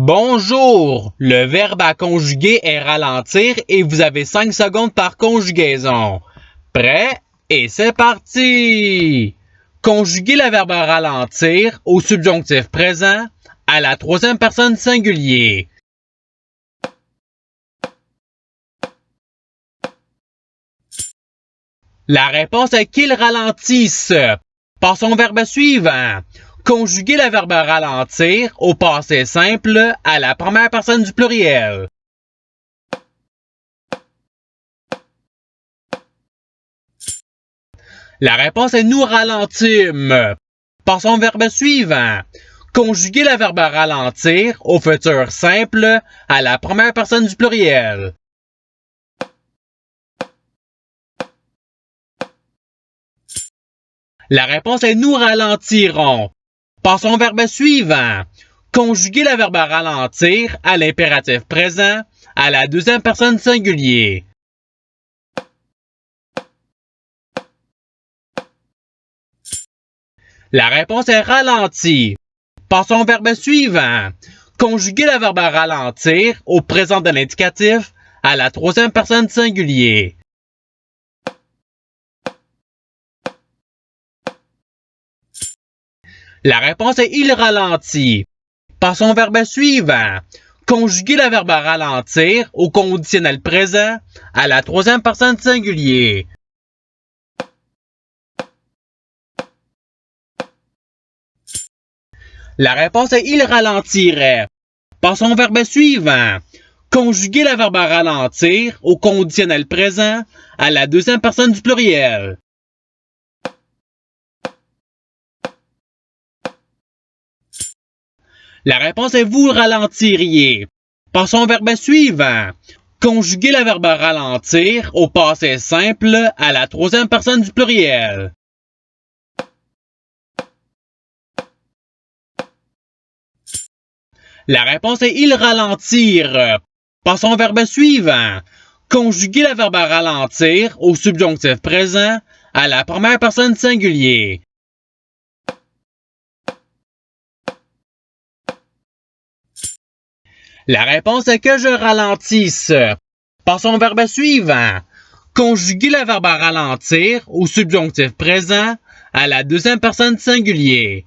Bonjour! Le verbe à conjuguer est ralentir et vous avez 5 secondes par conjugaison. Prêt? Et c'est parti! Conjuguez le verbe ralentir au subjonctif présent à la troisième personne singulier. La réponse est qu'il ralentisse. Passons au verbe suivant. Conjuguez le verbe ralentir au passé simple à la première personne du pluriel. La réponse est nous ralentîmes. Passons au verbe suivant. Conjuguez le verbe ralentir au futur simple à la première personne du pluriel. La réponse est nous ralentirons. Passons au verbe suivant. Conjuguez le verbe ralentir à l'impératif présent à la deuxième personne singulier. La réponse est ralenti. Passons au verbe suivant. Conjuguez le verbe ralentir au présent de l'indicatif à la troisième personne singulier. La réponse est il ralentit. Passons au verbe suivant. Conjuguez le verbe ralentir au conditionnel présent à la troisième personne singulier. La réponse est il ralentirait. Passons au verbe suivant. Conjuguez le verbe ralentir au conditionnel présent à la deuxième personne du pluriel. La réponse est vous ralentiriez. Passons au verbe suivant. Conjuguez le verbe ralentir au passé simple à la troisième personne du pluriel. La réponse est il ralentir. Passons au verbe suivant. Conjuguez le verbe ralentir au subjonctif présent à la première personne singulier. La réponse est que je ralentisse. Passons au verbe suivant. Conjuguez le verbe ralentir au subjonctif présent à la deuxième personne singulier.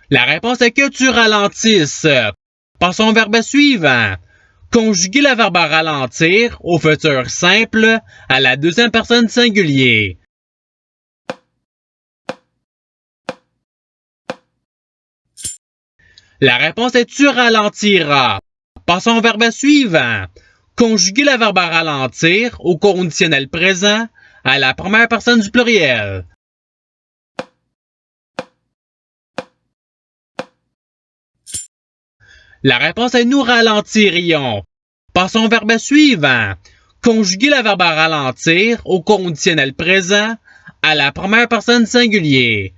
La réponse est que tu ralentisses. Passons au verbe suivant. Conjuguez le verbe ralentir au futur simple à la deuxième personne singulier. La réponse est tu ralentiras. Passons au verbe suivant. Conjuguez le verbe ralentir au conditionnel présent à la première personne du pluriel. La réponse est nous ralentirions. Passons au verbe suivant. Conjuguez le verbe ralentir au conditionnel présent à la première personne singulier.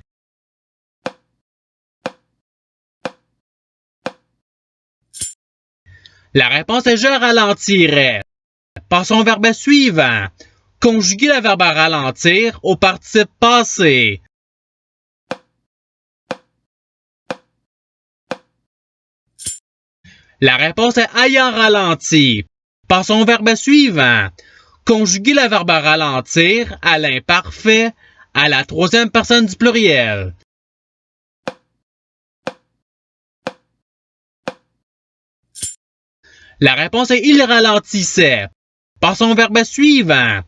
La réponse est je ralentirais. Passons au verbe suivant. Conjuguez le verbe ralentir au participe passé. La réponse est ayant ralenti. Passons au verbe suivant. Conjuguez le verbe ralentir à l'imparfait à la troisième personne du pluriel. La réponse est il ralentissait. Passons au verbe suivant.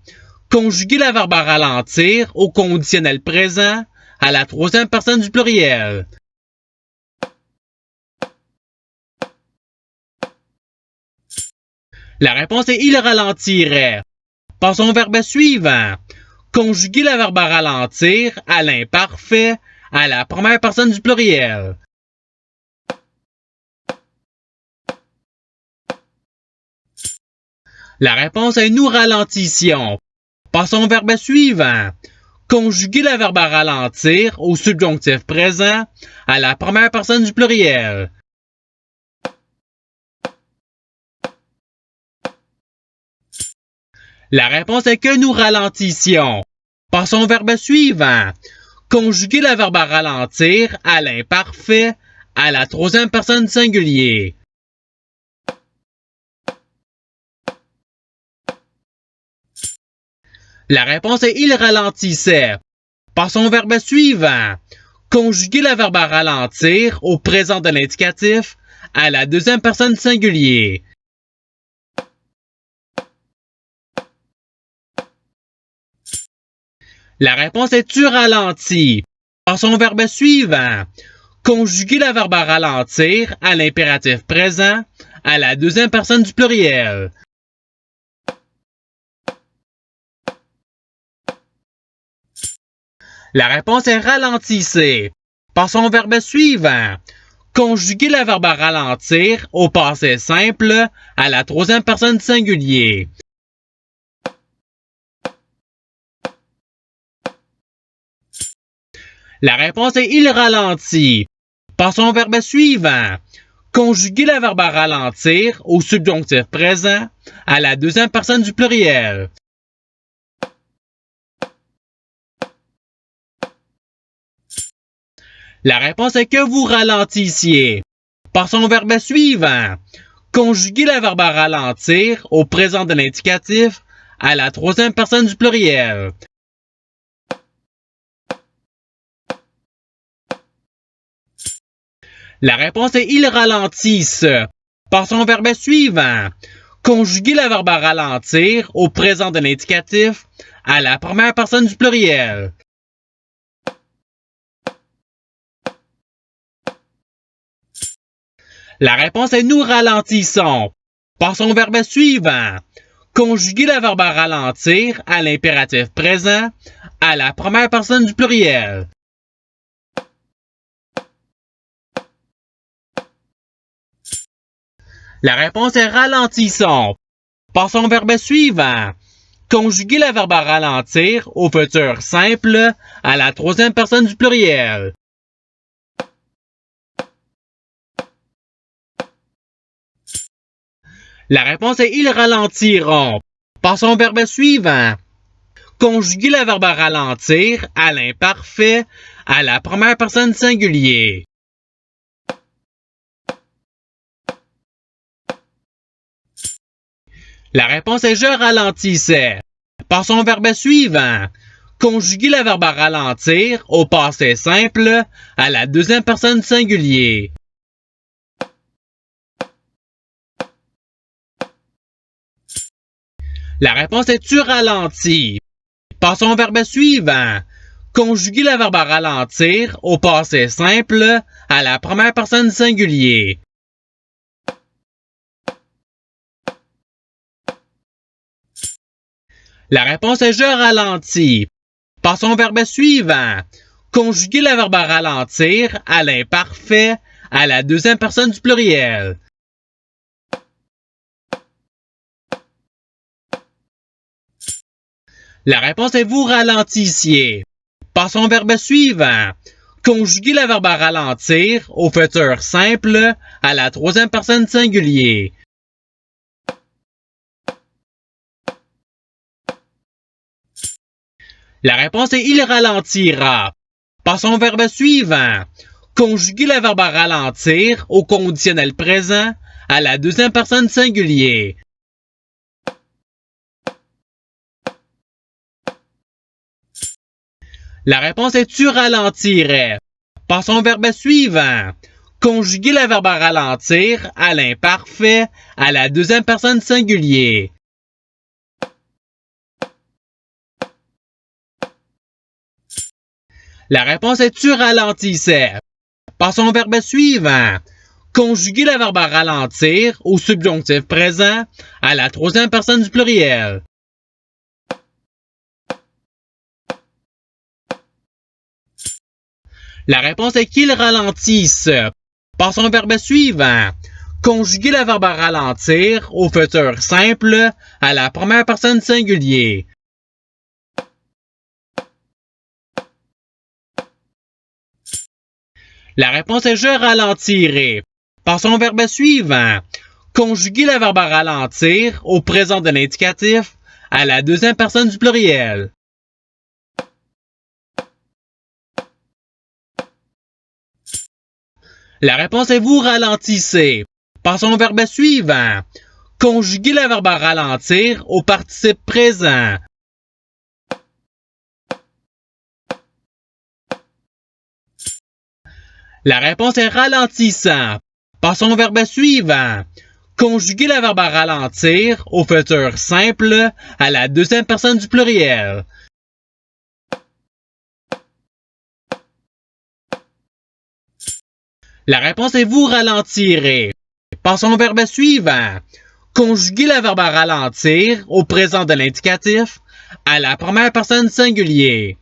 Conjuguez le verbe ralentir au conditionnel présent à la troisième personne du pluriel. La réponse est il ralentirait. Passons au verbe suivant. Conjuguez le verbe ralentir à l'imparfait à la première personne du pluriel. La réponse est nous ralentissions. Passons au verbe suivant. Conjuguez le verbe ralentir au subjonctif présent à la première personne du pluriel. La réponse est que nous ralentissions. Passons au verbe suivant. Conjuguer le verbe ralentir à l'imparfait à la troisième personne du singulier. La réponse est il ralentissait. Par son verbe suivant, conjuguer le verbe ralentir au présent de l'indicatif à la deuxième personne du singulier. La réponse est tu ralentis. Par son verbe suivant, conjuguer le verbe ralentir à l'impératif présent à la deuxième personne du pluriel. La réponse est ralentissez. Par son verbe suivant, conjuguer le verbe ralentir au passé simple à la troisième personne du singulier. La réponse est il ralentit. Par son verbe suivant, conjuguer le verbe ralentir au subjonctif présent à la deuxième personne du pluriel. La réponse est que vous ralentissiez. Par son verbe suivant, conjuguer le verbe ralentir au présent de l'indicatif à la troisième personne du pluriel. La réponse est ils ralentissent. Par son verbe suivant, conjuguer le verbe ralentir au présent de l'indicatif à la première personne du pluriel. La réponse est nous ralentissons. Par son verbe suivant, conjuguer le verbe ralentir à l'impératif présent à la première personne du pluriel. La réponse est ralentissons. Par son verbe suivant, conjuguer le verbe ralentir au futur simple à la troisième personne du pluriel. La réponse est ils ralentiront. Par son verbe suivant, conjuguer le verbe ralentir à l'imparfait à la première personne singulier. La réponse est je ralentissais. Par son verbe suivant, conjuguer le verbe ralentir au passé simple à la deuxième personne singulier. La réponse est tu ralentis. Par son verbe suivant, conjuguer le verbe ralentir au passé simple à la première personne singulier. La réponse est je ralentis. Par son verbe suivant, conjuguer le verbe ralentir à l'imparfait à la deuxième personne du pluriel. La réponse est vous ralentissiez. Par son verbe suivant, conjuguer le verbe ralentir au futur simple à la troisième personne singulier. La réponse est il ralentira. Par son verbe suivant, conjuguer le verbe ralentir au conditionnel présent à la deuxième personne singulier. La réponse est tu ralentirais. Par son verbe suivant, conjuguer le verbe ralentir à l'imparfait à la deuxième personne singulier. La réponse est tu ralentissais. Par son verbe suivant, conjuguer le verbe ralentir au subjonctif présent à la troisième personne du pluriel. La réponse est qu'ils ralentissent. Par son verbe suivant, conjuguer le verbe ralentir au futur simple à la première personne singulier. La réponse est je ralentirai. Par son verbe suivant, conjuguer le verbe ralentir au présent de l'indicatif à la deuxième personne du pluriel. La réponse est vous ralentissez. Passons au verbe suivant. Conjuguez le verbe ralentir au participe présent. La réponse est ralentissant. Passons au verbe suivant. Conjuguez le verbe ralentir au futur simple à la deuxième personne du pluriel. La réponse est vous ralentirez. Passons au verbe suivant. Conjuguez le verbe ralentir au présent de l'indicatif à la première personne singulier.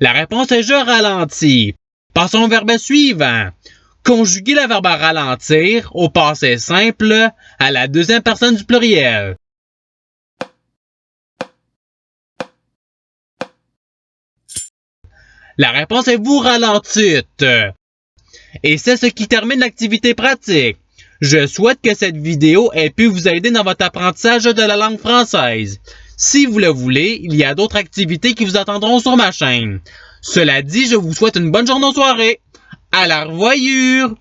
La réponse est je ralentis. Passons au verbe suivant. Conjuguez le verbe ralentir au passé simple à la deuxième personne du pluriel. La réponse est vous ralentissent. Et c'est ce qui termine l'activité pratique. Je souhaite que cette vidéo ait pu vous aider dans votre apprentissage de la langue française. Si vous le voulez, il y a d'autres activités qui vous attendront sur ma chaîne. Cela dit, je vous souhaite une bonne journée ou soirée. À la revoyure!